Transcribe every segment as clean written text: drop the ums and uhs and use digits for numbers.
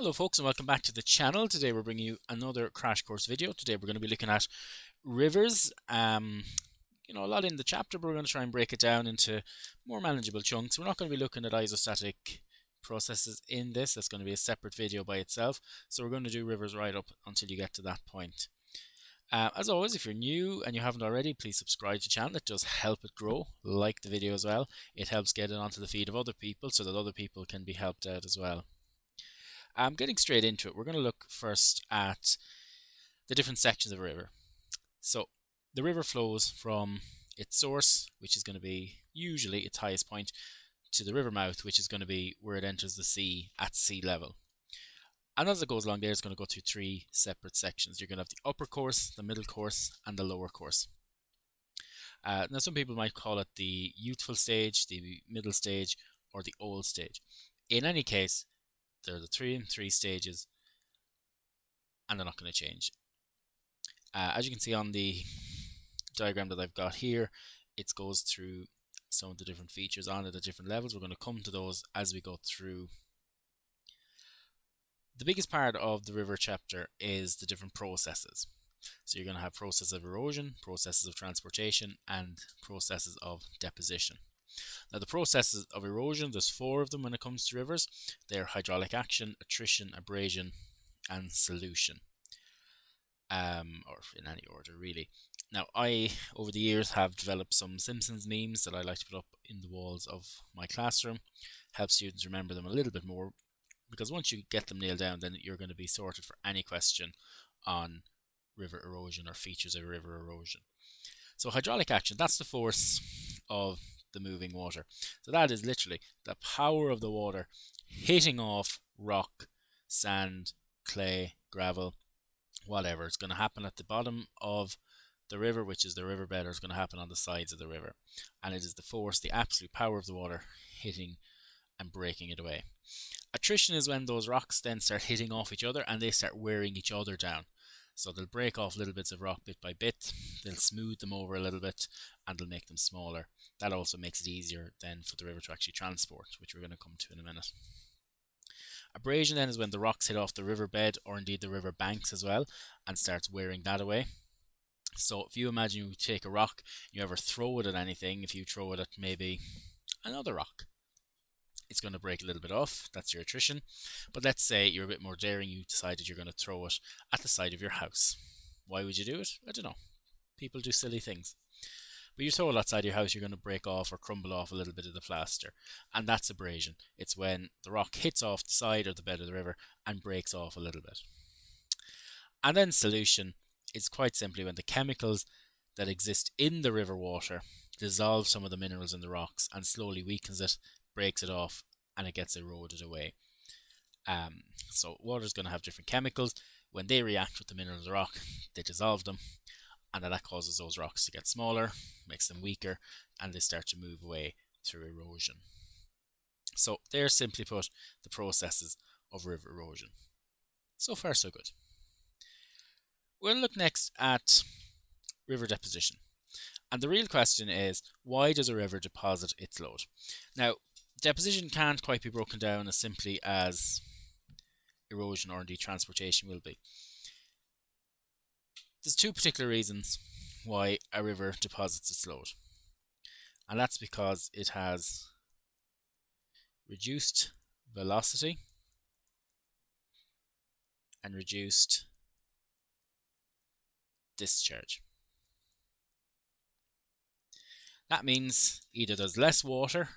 Hello folks and welcome back to the channel. Today we're bringing you another crash course video. Today we're going to be looking at rivers. A lot in the chapter, but we're going to try and break it down into more manageable chunks. We're not going to be looking at isostatic processes in this. That's going to be a separate video by itself. So we're going to do rivers right up until you get to that point. As always, if you're new and you haven't already, please subscribe to the channel. It does help it grow. Like the video as well. It helps get it onto the feed of other people so that other people can be helped out as well. Getting straight into it, we're going to look first at the different sections of a river. So the river flows from its source, which is going to be usually its highest point, to the river mouth, which is going to be where it enters the sea at sea level. And as it goes along there, it's going to go through three separate sections. You're going to have the upper course, the middle course, and the lower course. Now, some people might call it the youthful stage, the middle stage, or the old stage. In any case, they're the three stages, and they're not going to change. As you can see on the diagram that I've got here, it goes through some of the different features on it at different levels. We're going to come to those as we go through. The biggest part of the river chapter is the different processes. So you're going to have processes of erosion, processes of transportation, and processes of deposition. Now, the processes of erosion, there's four of them when it comes to rivers. They're hydraulic action, attrition, abrasion, and solution. Or in any order, really. Now, I, over the years, have developed some Simpsons memes that I like to put up in the walls of my classroom. Help students remember them a little bit more, because once you get them nailed down, then you're going to be sorted for any question on river erosion or features of river erosion. So hydraulic action, that's the force of the moving water. So that is literally the power of the water hitting off rock, sand, clay, gravel, whatever. It's going to happen at the bottom of the river, which is the riverbed, or it's going to happen on the sides of the river. And it is the force, the absolute power of the water hitting and breaking it away. Attrition is when those rocks then start hitting off each other and they start wearing each other down. So they'll break off little bits of rock bit by bit, they'll smooth them over a little bit, and they'll make them smaller. That also makes it easier then for the river to actually transport, which we're going to come to in a minute. Abrasion then is when the rocks hit off the riverbed, or indeed the river banks as well, and starts wearing that away. So if you imagine you take a rock, you ever throw it at anything, if you throw it at maybe another rock, it's going to break a little bit off. That's your attrition. But let's say you're a bit more daring. You decided you're going to throw it at the side of your house. Why would you do it? I don't know. People do silly things. But you throw it outside your house, you're going to break off or crumble off a little bit of the plaster. And that's abrasion. It's when the rock hits off the side or the bed of the river and breaks off a little bit. And then solution is quite simply when the chemicals that exist in the river water dissolve some of the minerals in the rocks and slowly weakens it, breaks it off, and it gets eroded away. So water is going to have different chemicals. When they react with the minerals of the rock, they dissolve them, and that causes those rocks to get smaller, makes them weaker, and they start to move away through erosion. So they're simply put the processes of river erosion. So far so good. We're going to look next at river deposition. And the real question is, why does a river deposit its load? Now, deposition can't quite be broken down as simply as erosion or indeed transportation will be. There's two particular reasons why a river deposits its load. And that's because it has reduced velocity and reduced discharge. That means either there's less water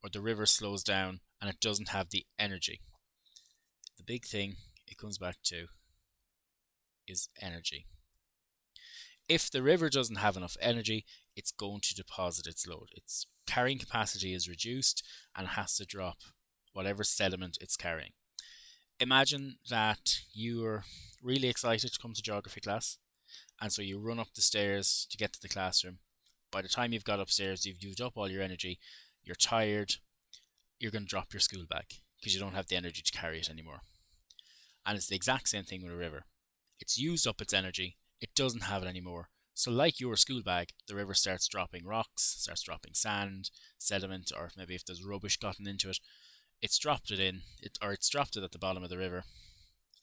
or the river slows down and it doesn't have the energy. The big thing it comes back to is energy. If the river doesn't have enough energy, it's going to deposit its load. Its carrying capacity is reduced and has to drop whatever sediment it's carrying. Imagine that you're really excited to come to geography class, and so you run up the stairs to get to the classroom. By the time you've got upstairs, you've used up all your energy, you're tired, you're going to drop your school bag because you don't have the energy to carry it anymore. And it's the exact same thing with a river. It's used up its energy, it doesn't have it anymore. So like your school bag, the river starts dropping rocks, starts dropping sand, sediment, or maybe if there's rubbish gotten into it, it's dropped it in, it's dropped it at the bottom of the river,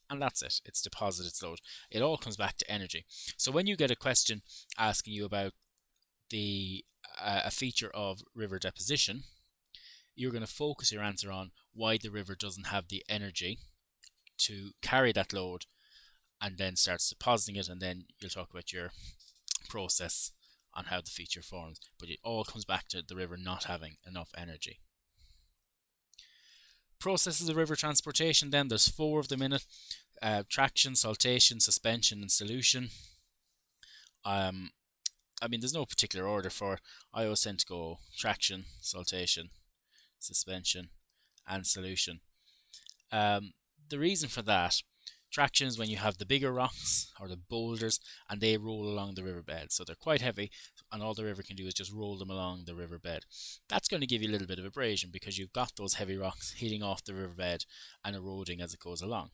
and that's it. It's deposited its load. It all comes back to energy. So when you get a question asking you about the a feature of river deposition, you're going to focus your answer on why the river doesn't have the energy to carry that load, and then starts depositing it, and then you'll talk about your process on how the feature forms. But it all comes back to the river not having enough energy. Processes of river transportation, then there's 4 of them in it: traction, saltation, suspension, and solution. There's no particular order for it. I always tend to go traction, saltation, suspension, and solution. The reason for that, traction is when you have the bigger rocks or the boulders and they roll along the riverbed. So they're quite heavy, and all the river can do is just roll them along the riverbed. That's going to give you a little bit of abrasion because you've got those heavy rocks hitting off the riverbed and eroding as it goes along.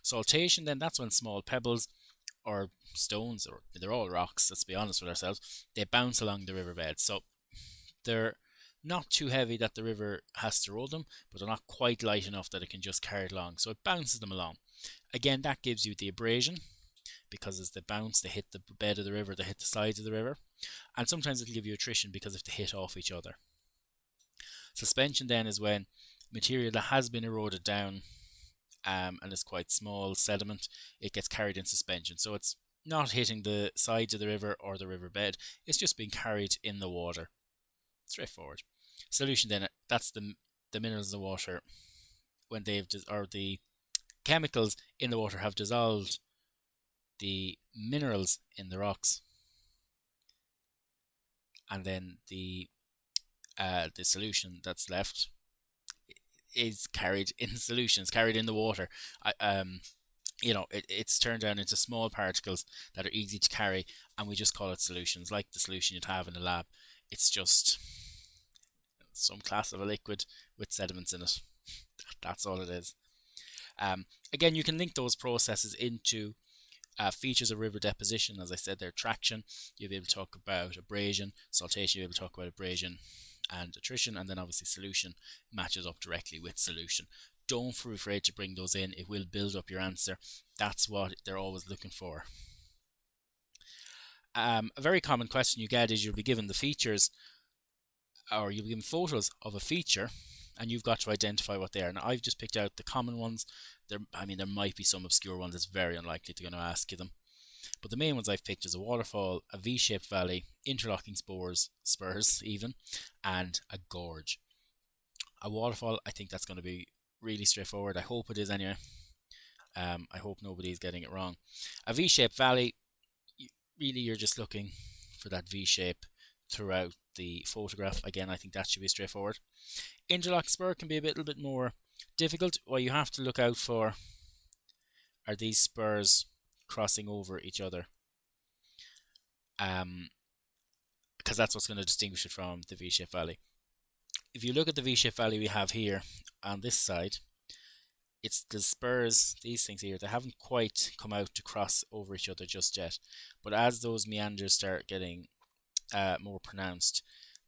Saltation, then, that's when small pebbles or stones, or they're all rocks, let's be honest with ourselves, they bounce along the riverbed. So they're not too heavy that the river has to roll them, but they're not quite light enough that it can just carry it along. So it bounces them along. Again, that gives you the abrasion, because as they bounce, they hit the bed of the river, they hit the sides of the river. And sometimes it'll give you attrition because if they hit off each other. Suspension then is when material that has been eroded down and is quite small sediment, it gets carried in suspension. So it's not hitting the sides of the river or the riverbed, it's just being carried in the water. Straightforward. Solution then, that's the minerals in the water when they've or the chemicals in the water have dissolved the minerals in the rocks, and then the solution that's left is carried in solutions, carried in the water. It's turned down into small particles that are easy to carry, and we just call it solutions, like the solution you'd have in a lab. It's just some class of a liquid with sediments in it. That's all it is. Again, you can link those processes into features of river deposition. As I said, they're traction. You'll be able to talk about abrasion, saltation. You'll be able to talk about abrasion and attrition, and then obviously solution matches up directly with solution. Don't be afraid to bring those in. It will build up your answer. That's what they're always looking for. A very common question you get is you'll be given the features, or you'll be given photos of a feature, and you've got to identify what they are. Now, I've just picked out the common ones. There might be some obscure ones. It's very unlikely they're going to ask you them. But the main ones I've picked is a waterfall, a V-shaped valley, interlocking spurs even, and a gorge. A waterfall, I think that's going to be really straightforward. I hope it is anyway. I hope nobody's getting it wrong. A V-shaped valley, really you're just looking for that V-shape throughout the photograph. Again, I think that should be straightforward. Interlock spur can be a little bit more difficult. What you have to look out for are these spurs crossing over each other, because that's what's going to distinguish it from the V-shaped valley. If you look at the V-shaped valley we have here on this side, it's the spurs, these things here, they haven't quite come out to cross over each other just yet. But as those meanders start getting more pronounced,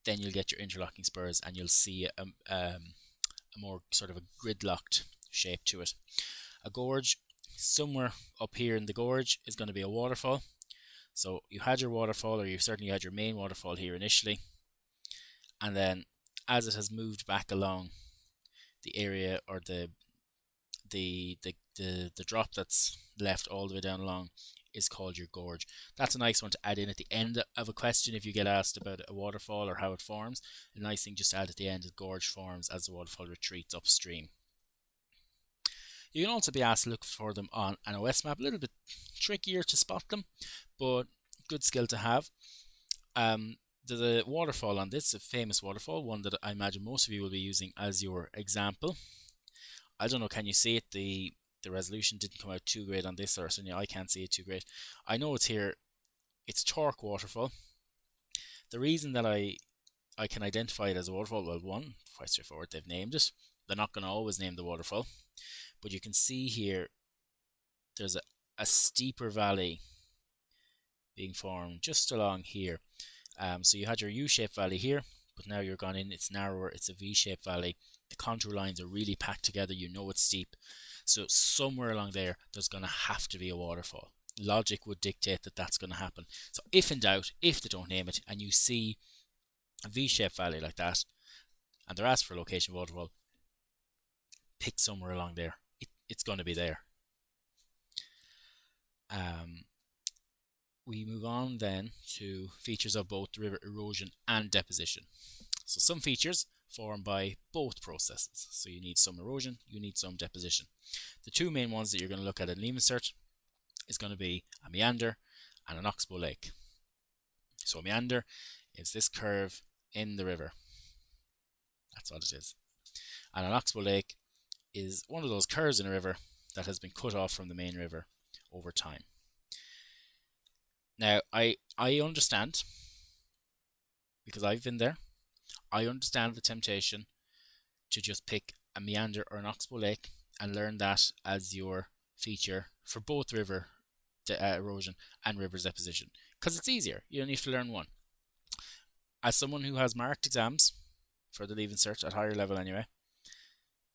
then you'll get your interlocking spurs, and you'll see a more sort of a gridlocked shape to it. A gorge, somewhere up here in the gorge is going to be a waterfall. So you had your waterfall, or you certainly had your main waterfall here initially, and then as it has moved back along the area, or the drop that's left all the way down along, is called your gorge. That's a nice one to add in at the end of a question if you get asked about a waterfall or how it forms. A nice thing just to add at the end is gorge forms as the waterfall retreats upstream. You can also be asked to look for them on an OS map. A little bit trickier to spot them, but good skill to have. There's a waterfall on this, a famous waterfall, one that I imagine most of you will be using as your example. I don't know, can you see it? The resolution didn't come out too great on this, or certainly I can't see it too great. I know it's here. It's Torc Waterfall. The reason that I can identify it as a waterfall, well, one, quite straightforward, they've named it. They're not going to always name the waterfall. But you can see here, there's a steeper valley being formed just along here. So you had your U-shaped valley here, but now you're gone in, it's narrower, it's a V-shaped valley, the contour lines are really packed together, you know it's steep. So somewhere along there, there's going to have to be a waterfall. Logic would dictate that that's going to happen. So if in doubt, if they don't name it, and you see a V-shaped valley like that, and they're asked for a location of waterfall, pick somewhere along there. It's going to be there. We move on then to features of both river erosion and deposition. So some features formed by both processes. So you need some erosion, you need some deposition. The two main ones that you're going to look at in Leaving Cert is going to be a meander and an oxbow lake. So a meander is this curve in the river. That's what it is. And an oxbow lake is one of those curves in a river that has been cut off from the main river over time. Now, I understand, because I've been there, I understand the temptation to just pick a meander or an oxbow lake and learn that as your feature for both river erosion and river deposition, because it's easier. You don't need to learn one. As someone who has marked exams for the Leaving Cert at higher level anyway,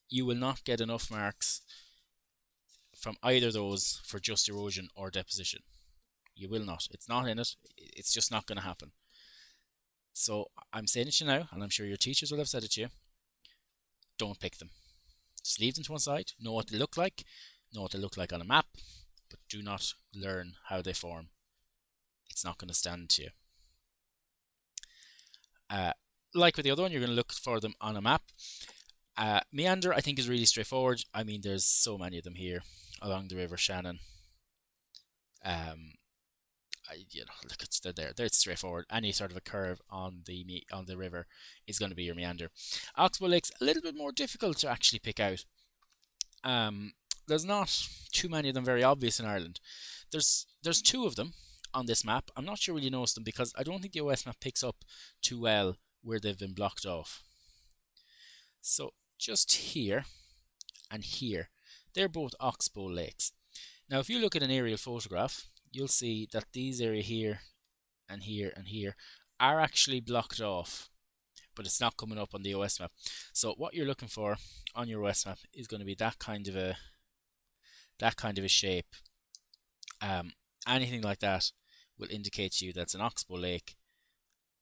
you will not get enough marks from either of those for just erosion or deposition. You will not. It's not in it. It's just not going to happen. So I'm saying it to you now, and I'm sure your teachers will have said it to you. Don't pick them. Just leave them to one side. Know what they look like. Know what they look like on a map, but do not learn how they form. It's not going to stand to you. Like with the other one, you're going to look for them on a map. Meander, I think, is really straightforward. I mean, there's so many of them here along the River Shannon. Look, they're there. They're straightforward. Any sort of a curve on the river is going to be your meander. Oxbow Lake's a little bit more difficult to actually pick out. There's not too many of them very obvious in Ireland. There's two of them on this map. I'm not sure you notice them because I don't think the OS map picks up too well where they've been blocked off. So just here and here, they're both oxbow lakes. Now, if you look at an aerial photograph, you'll see that these area here and here and here are actually blocked off, but it's not coming up on the OS map. So what you're looking for on your OS map is going to be that kind of a shape. Anything like that will indicate to you that's an oxbow lake,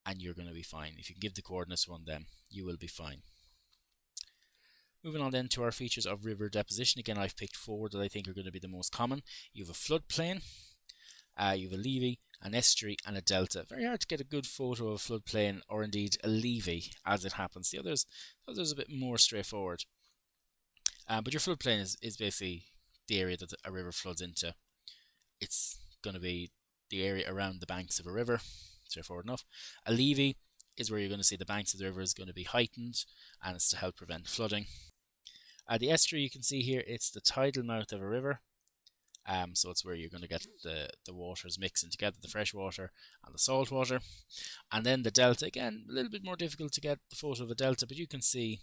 and you're going to be fine. If you can give the coordinates one, then you will be fine. Moving on then to our features of river deposition. Again, I've picked 4 that I think are going to be the most common. You have a floodplain, you have a levee, an estuary, and a delta. Very hard to get a good photo of a floodplain, or indeed a levee, as it happens. The others a bit more straightforward. But your floodplain is basically the area that a river floods into. It's going to be the area around the banks of a river. Straightforward enough. A levee is where you're going to see the banks of the river is going to be heightened, and it's to help prevent flooding. The estuary, you can see here, it's the tidal mouth of a river. So it's where you're going to get the waters mixing together, the fresh water and the salt water. And then the delta, again, a little bit more difficult to get the photo of a delta, but you can see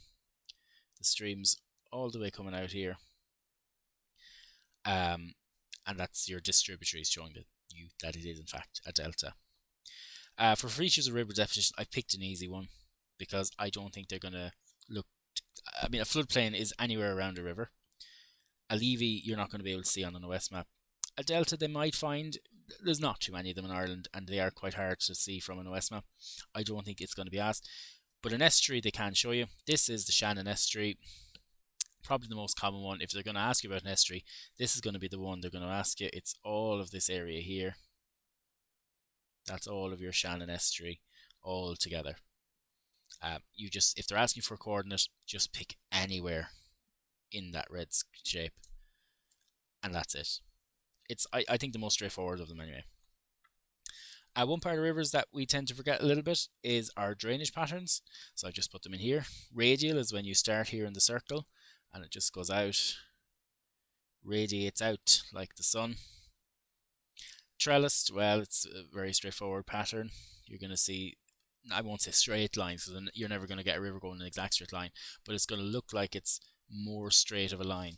the streams all the way coming out here. And that's your distributaries showing that it is in fact a delta. For features of river deposition, I picked an easy one because I don't think they're going to look. I mean, a floodplain is anywhere around a river. A levee you're not going to be able to see on an OS map. A delta they might find. There's not too many of them in Ireland, and they are quite hard to see from an OS map. I don't think it's going to be asked. But an estuary they can show you. This is the Shannon estuary. Probably the most common one. If they're going to ask you about an estuary, this is going to be the one they're going to ask you. It's all of this area here. That's all of your Shannon estuary all together. If they're asking for a coordinate, just pick anywhere in that red shape, and that's it. It's I think the most straightforward of them anyway. One part of rivers that we tend to forget a little bit is our drainage patterns. So I've just put them in here. Radial is when you start here in the circle and it just goes out, radiates out like the sun. Trellised, well, it's a very straightforward pattern. You're going to see, I won't say straight lines, so you're never going to get a river going in an exact straight line, but it's going to look like it's more straight of a line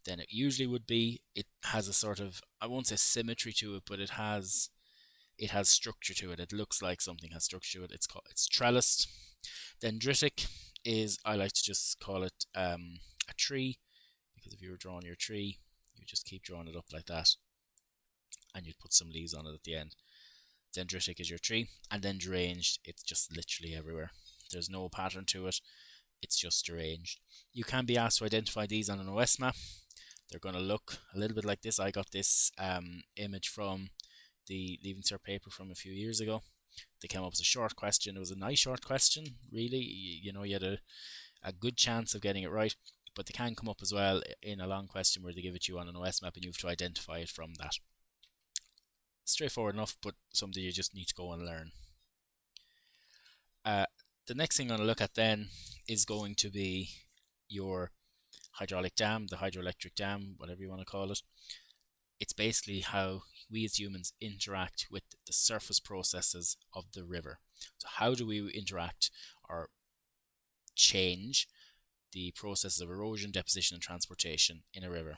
than it usually would be. It has a sort of, I won't say symmetry to it, but it has structure to it. It looks like something has structure to it. It's trellised. Dendritic is, I like to just call it a tree, because if you were drawing your tree, you just keep drawing it up like that, and you'd put some leaves on it at the end. Dendritic is your tree, and then deranged, it's just literally everywhere. There's no pattern to it, it's just deranged. You can be asked to identify these on an OS map. They're going to look a little bit like this. I got this image from the Leaving Cert paper from a few years ago. They came up with a short question. It was a nice short question, really. You know, you had a good chance of getting it right, but they can come up as well in a long question where they give it to you on an OS map and you have to identify it from that. Straightforward enough, but something you just need to go and learn. The next thing I'm going to look at then is going to be your hydraulic dam, the hydroelectric dam, whatever you want to call it. It's basically how we as humans interact with the surface processes of the river. So how do we interact or change the processes of erosion, deposition and transportation in a river?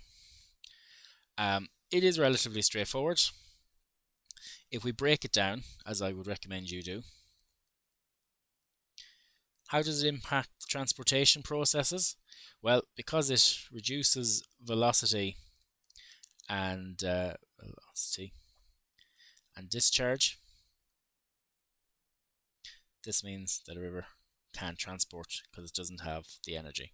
It is relatively straightforward. If we break it down, as I would recommend you do, how does it impact transportation processes? Well, because it reduces velocity and discharge, this means that a river can't transport because it doesn't have the energy.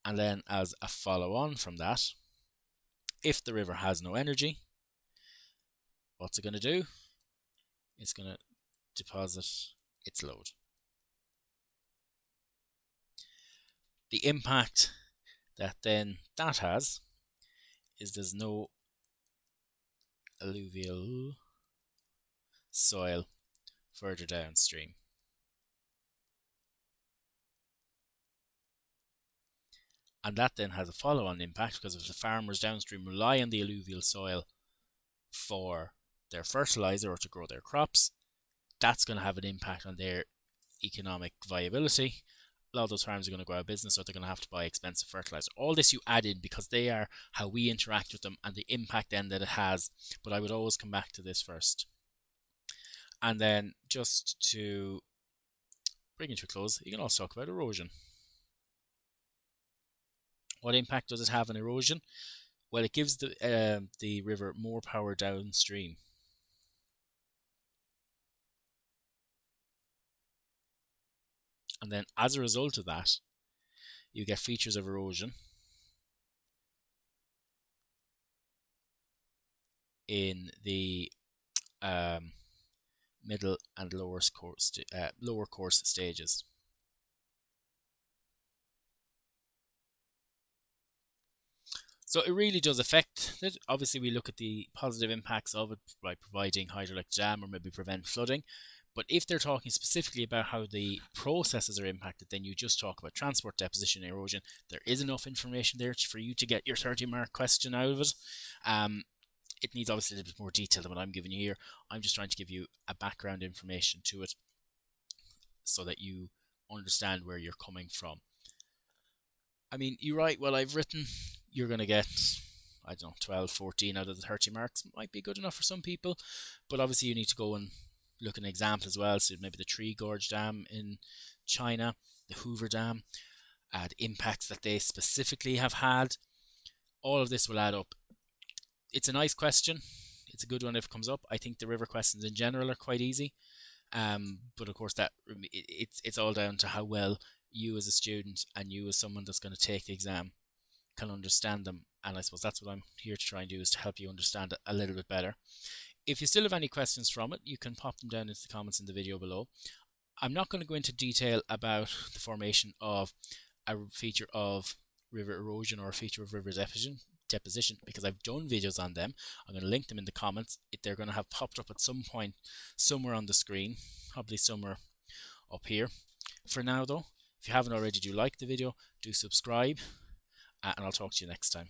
And then as a follow on from that, if the river has no energy, what's it going to do? It's going to deposit its load. The impact that then that has is there's no alluvial soil further downstream. And that then has a follow-on impact, because if the farmers downstream rely on the alluvial soil for their fertilizer or to grow their crops, that's going to have an impact on their economic viability. A lot of those farms are going to go out of business, or they're going to have to buy expensive fertilizer. All this you add in because they are how we interact with them and the impact then that it has. But I would always come back to this first. And then just to bring it to a close, you can also talk about erosion. What impact does it have on erosion? Well, it gives the river more power downstream. And then as a result of that, you get features of erosion in the middle and lower course stages. So it really does affect it. Obviously, we look at the positive impacts of it by providing hydroelectric dam or maybe prevent flooding. But if they're talking specifically about how the processes are impacted, then you just talk about transport, deposition, erosion. There is enough information there for you to get your 30-mark question out of it. It needs obviously a little bit more detail than what I'm giving you here. I'm just trying to give you a background information to it so that you understand where you're coming from. I mean, you write, well, I've written, you're going to get, I don't know, 12, 14 out of the 30 marks. Might be good enough for some people, but obviously you need to go and look at an example as well. So maybe the Three Gorge Dam in China, the Hoover Dam, the impacts that they specifically have had. All of this will add up. It's a nice question. It's a good one if it comes up. I think the river questions in general are quite easy. But of course, that it's all down to how well you as a student and you as someone that's going to take the exam can understand them. And I suppose that's what I'm here to try and do, is to help you understand it a little bit better. If you still have any questions from it, you can pop them down into the comments in the video below. I'm not going to go into detail about the formation of a feature of river erosion or a feature of river deposition because I've done videos on them. I'm going to link them in the comments. They're going to have popped up at some point somewhere on the screen, probably somewhere up here. For now though, if you haven't already, do like the video, do subscribe, and I'll talk to you next time.